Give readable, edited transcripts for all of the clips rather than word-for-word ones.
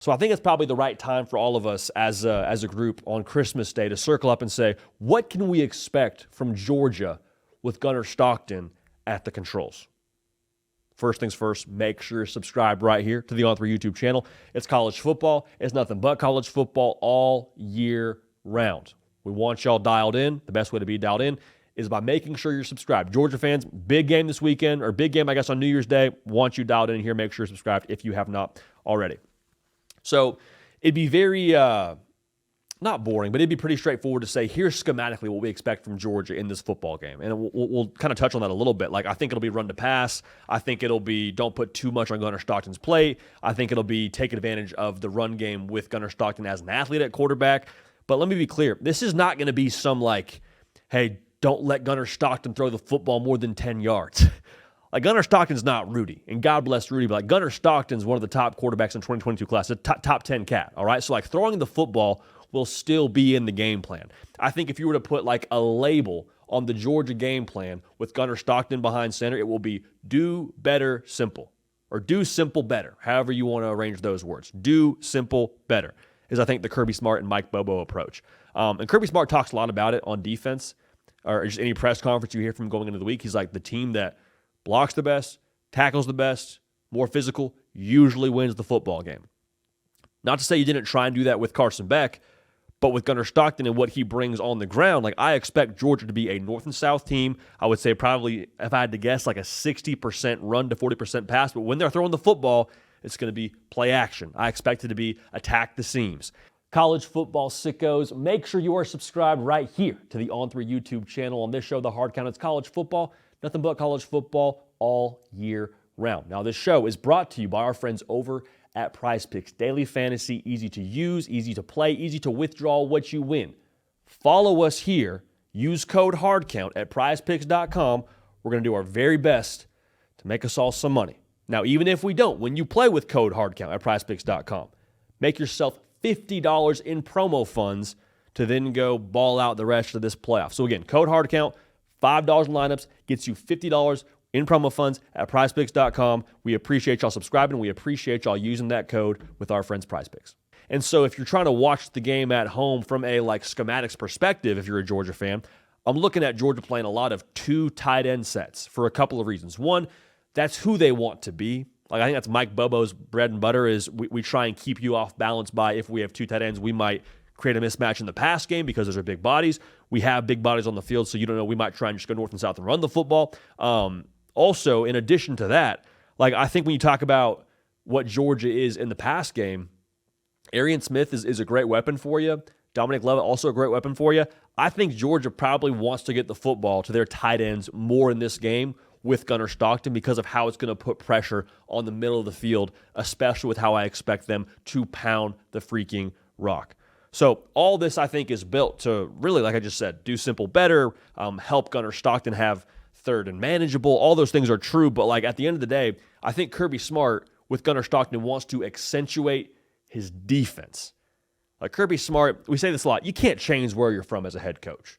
So I think it's probably the right time for all of us as a group on Christmas Day to circle up and say, what can we expect from Georgia with Gunner Stockton at the controls? First things first, make sure you're subscribed right here to the On3 YouTube channel. It's college football. It's nothing but college football all year round. We want y'all dialed in. The best way to be dialed in is by making sure you're subscribed. Georgia fans, big game this weekend, or big game, I guess, on New Year's Day. Want you dialed in here. Make sure you're subscribed if you have not already. So it'd be very, not boring, but it'd be pretty straightforward to say, here's schematically what we expect from Georgia in this football game. And we'll kind of touch on that a little bit. Like, I think it'll be run to pass. I think it'll be don't put too much on Gunner Stockton's plate. I think it'll be taking advantage of the run game with Gunner Stockton as an athlete at quarterback. But let me be clear. This is not going to be some like, hey, don't let Gunner Stockton throw the football more than 10 yards. Like, Gunner Stockton's not Rudy, and God bless Rudy, but like Gunner Stockton's one of the top quarterbacks in 2022 class, a top 10 cat, all right? So, like, throwing the football will still be in the game plan. I think if you were to put, like, a label on the Georgia game plan with Gunner Stockton behind center, it will be do better simple, or do simple better, however you want to arrange those words. Do simple better is, I think, the Kirby Smart and Mike Bobo approach. And Kirby Smart talks a lot about it on defense, or just any press conference you hear from going into the week. He's like, the team that blocks the best, tackles the best, more physical, usually wins the football game. Not to say you didn't try and do that with Carson Beck, but with Gunner Stockton and what he brings on the ground, like, I expect Georgia to be a North and South team. I would say probably, if I had to guess, like a 60% run to 40% pass. But when they're throwing the football, it's going to be play action. I expect it to be attack the seams. College football sickos, make sure you are subscribed right here to the On3 YouTube channel. On this show, The Hard Count, it's college football. Nothing but college football all year round. Now, this show is brought to you by our friends over at PrizePicks. Daily fantasy, easy to use, easy to play, easy to withdraw what you win. Follow us here. Use code HARDCOUNT at prizepicks.com. We're going to do our very best to make us all some money. Now, even if we don't, when you play with code HARDCOUNT at prizepicks.com, make yourself $50 in promo funds to then go ball out the rest of this playoff. So again, code HARDCOUNT, $5 in lineups, gets you $50 in promo funds at prizepicks.com. We appreciate y'all subscribing. We appreciate y'all using that code with our friends PrizePicks. And so if you're trying to watch the game at home from a like schematics perspective, if you're a Georgia fan, I'm looking at Georgia playing a lot of 2 tight end sets for a couple of reasons. One, that's who they want to be. Like, I think that's Mike Bobo's bread and butter is we try and keep you off balance by if we have 2 tight ends, we might create a mismatch in the pass game because those are big bodies. We have big bodies on the field, so you don't know. We might try and just go north and south and run the football. Also, in addition to that, like, I think when you talk about what Georgia is in the pass game, Arian Smith is a great weapon for you. Dominic Lovett, also a great weapon for you. I think Georgia probably wants to get the football to their tight ends more in this game with Gunner Stockton because of how it's going to put pressure on the middle of the field, especially with how I expect them to pound the freaking rock. So all this, I think, is built to really, like I just said, do simple better, help Gunner Stockton have third and manageable. All those things are true, but like at the end of the day, I think Kirby Smart with Gunner Stockton wants to accentuate his defense. Like Kirby Smart, we say this a lot, you can't change where you're from as a head coach.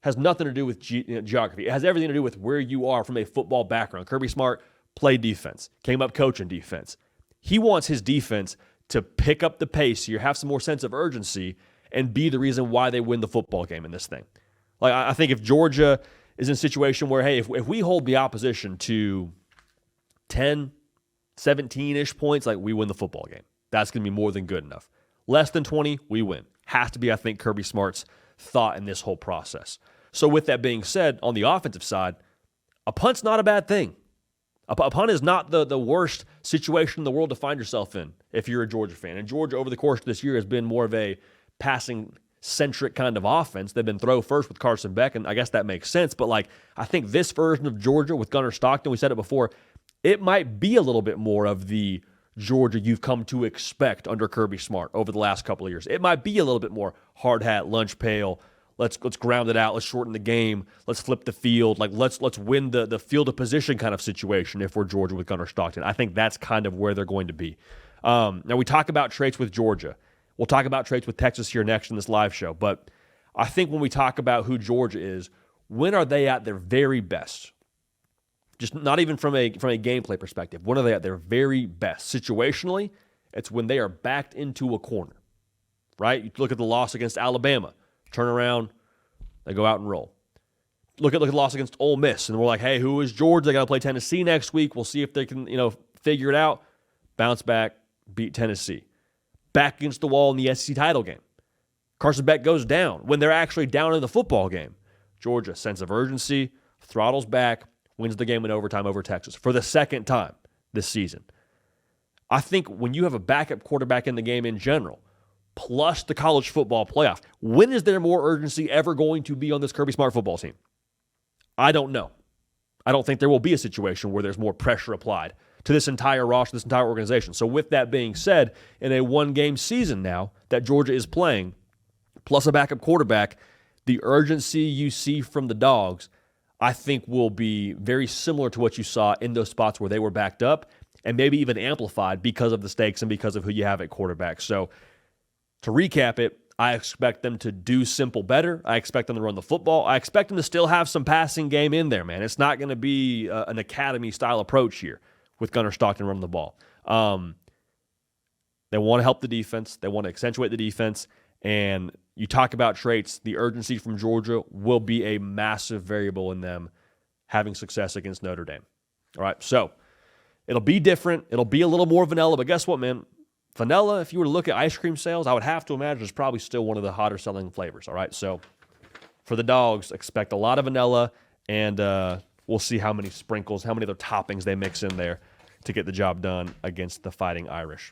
It has nothing to do with geography. It has everything to do with where you are from a football background. Kirby Smart played defense, came up coaching defense. He wants his defense to pick up the pace here, have some more sense of urgency, and be the reason why they win the football game in this thing. Like, I think if Georgia is in a situation where, hey, if we hold the opposition to 10, 17-ish points, like, we win the football game. That's going to be more than good enough. Less than 20, we win. Has to be, I think, Kirby Smart's thought in this whole process. So with that being said, on the offensive side, a punt's not a bad thing. A punt is not the worst situation in the world to find yourself in if you're a Georgia fan. And Georgia, over the course of this year, has been more of a passing-centric kind of offense. They've been throw first with Carson Beck, and I guess that makes sense. But, like, I think this version of Georgia with Gunner Stockton, we said it before, it might be a little bit more of the Georgia you've come to expect under Kirby Smart over the last couple of years. It might be a little bit more hard hat, lunch pail. Let's ground it out. Let's shorten the game. Let's flip the field. Like let's win the field of position kind of situation if we're Georgia with Gunner Stockton. I think that's kind of where they're going to be. Now we talk about traits with Georgia. We'll talk about traits with Texas here next in this live show. But I think when we talk about who Georgia is, when are they at their very best? Just not even from a gameplay perspective. When are they at their very best? Situationally, It's when they are backed into a corner, right? You look at the loss against Alabama, turn around, they go out and roll. Look at the loss against Ole Miss, and we're like, hey, who is Georgia? They got to play Tennessee next week. We'll see if they can, figure it out. Bounce back, beat Tennessee. Back against the wall in the SEC title game. Carson Beck goes down when they're actually down in the football game. Georgia, sense of urgency, throttles back, wins the game in overtime over Texas for the second time this season. I think when you have a backup quarterback in the game in general, plus the college football playoff, when is there more urgency ever going to be on this Kirby Smart football team? I don't know. I don't think there will be a situation where there's more pressure applied to this entire roster, this entire organization. So with that being said, in a one-game season now that Georgia is playing, plus a backup quarterback, the urgency you see from the Dogs, I think, will be very similar to what you saw in those spots where they were backed up, and maybe even amplified because of the stakes and because of who you have at quarterback. So to recap it, I expect them to do simple better. I expect them to run the football. I expect them to still have some passing game in there, man. It's not going to be an academy-style approach here with Gunner Stockton running the ball. They want to help the defense. They want to accentuate the defense. And you talk about traits, the urgency from Georgia will be a massive variable in them having success against Notre Dame. All right, so it'll be different. It'll be a little more vanilla, but guess what, man? Vanilla, if you were to look at ice cream sales, I would have to imagine is probably still one of the hotter selling flavors, all right? So for the Dogs, expect a lot of vanilla, and we'll see how many sprinkles, how many other toppings they mix in there to get the job done against the Fighting Irish.